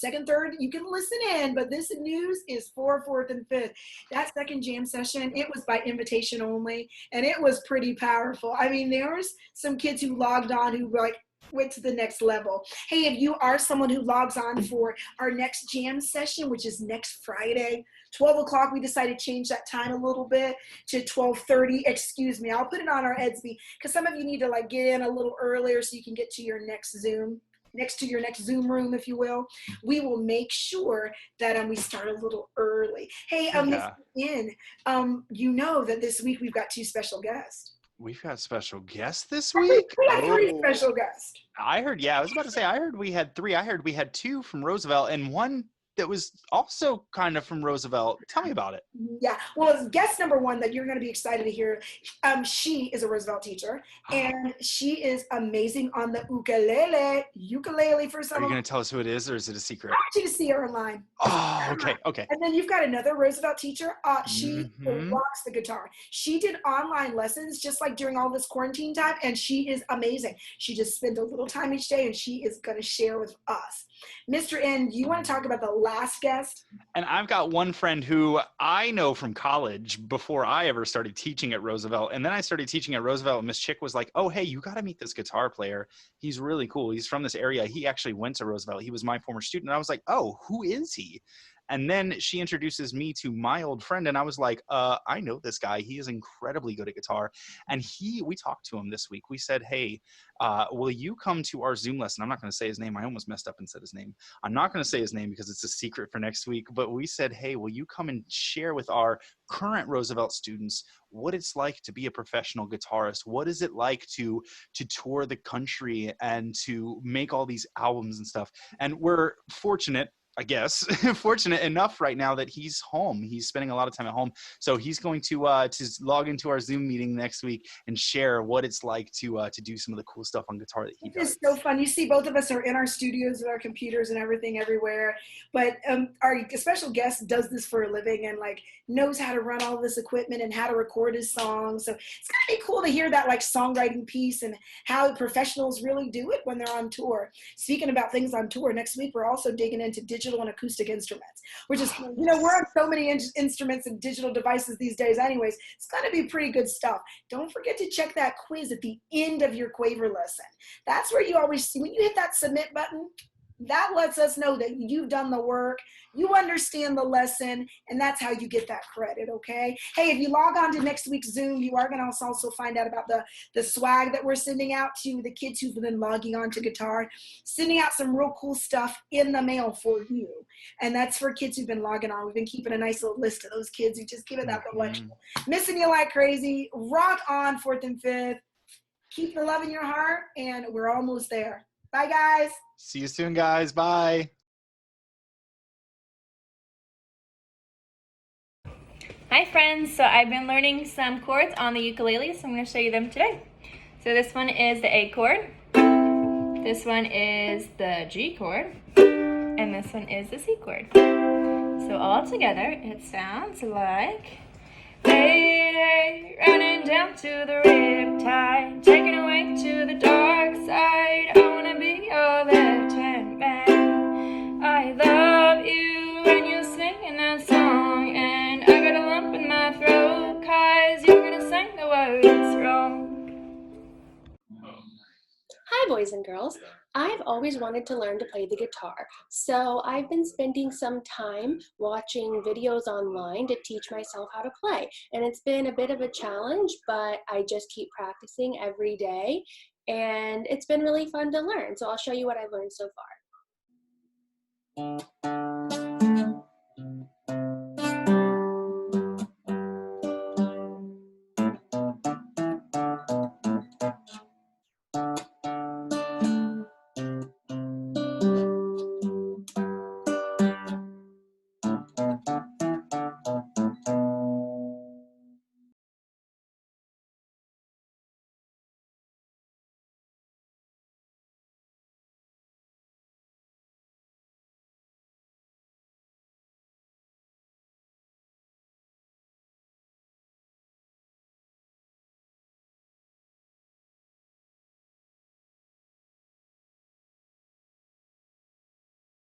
second, third, you can listen in, but this news is for fourth and fifth. That second jam session, it was by invitation only, and it was pretty powerful. I mean, there was some kids who logged on who like went to the next level. Hey, if you are someone who logs on for our next jam session, which is next Friday, 12 o'clock, we decided to change that time a little bit to 12:30. Excuse me, I'll put it on our Edsby because some of you need to like get in a little earlier so you can get to your next Zoom, next to your next Zoom room, if you will. We will make sure that we start a little early. Hey, Mr. In, you know that this week we've got two special guests. We've got special guests this week? We got three special guests. I heard, I was about to say, I heard we had three. I heard we had two from Roosevelt and one that was also kind of from Roosevelt. Tell me about it. Yeah, well, guest number one that you're going to be excited to hear, she is a Roosevelt teacher, and she is amazing on the ukulele for some. Are you going to tell us who it is, or is it a secret? I want you to see her online. Oh, okay. And then you've got another Roosevelt teacher. She rocks the guitar. She did online lessons just like during all this quarantine time, and she is amazing. She just spent a little time each day, and she is going to share with us. Mr. N, do you want to talk about the last guest? And I've got one friend who I know from college before I ever started teaching at Roosevelt. And then I started teaching at Roosevelt, and Miss Chick was like, oh, hey, you got to meet this guitar player. He's really cool. He's from this area. He actually went to Roosevelt. He was my former student. And I was like, oh, who is he? And then she introduces me to my old friend, and I was like, I know this guy. He is incredibly good at guitar. And we talked to him this week. We said, hey, will you come to our Zoom lesson? I'm not going to say his name. I almost messed up and said his name. I'm not going to say his name because it's a secret for next week. But we said, hey, will you come and share with our current Roosevelt students what it's like to be a professional guitarist? What is it like to tour the country and to make all these albums and stuff? And we're fortunate, I guess, fortunate enough right now that he's home. He's spending a lot of time at home. So he's going to log into our Zoom meeting next week and share what it's like to do some of the cool stuff on guitar that he does. It's so fun. You see, both of us are in our studios with our computers and everything everywhere. But our special guest does this for a living and like knows how to run all this equipment and how to record his songs. So it's gonna be cool to hear that like songwriting piece and how professionals really do it when they're on tour. Speaking about things on tour, next week we're also digging into digital and acoustic instruments, which is, we're on so many instruments and digital devices these days anyways. It's going to be pretty good stuff. Don't forget to check that quiz at the end of your Quaver lesson. That's where you always see, when you hit that submit button, that lets us know that you've done the work, you understand the lesson, and that's how you get that credit, okay? Hey, if you log on to next week's Zoom, you are going to also find out about the swag that we're sending out to the kids who've been logging on to guitar, sending out some real cool stuff in the mail for you. And that's for kids who've been logging on. We've been keeping a nice little list of those kids who just give it that collection. Missing you like crazy. Rock on, fourth and fifth. Keep the love in your heart, and we're almost there. Bye, guys. See you soon, guys. Bye. Hi, friends. So I've been learning some chords on the ukulele, so I'm going to show you them today. So this one is the A chord. This one is the G chord. And this one is the C chord. So all together, it sounds like... Hey, running down to the riptide, taken away to the dark side. I wanna be your lieutenant man. I love you when you're singing that song, and I got a lump in my throat 'cause you're gonna sing the words wrong. Hi, boys and girls. I've always wanted to learn to play the guitar, so I've been spending some time watching videos online to teach myself how to play. And it's been a bit of a challenge, but I just keep practicing every day, and it's been really fun to learn. So I'll show you what I've learned so far.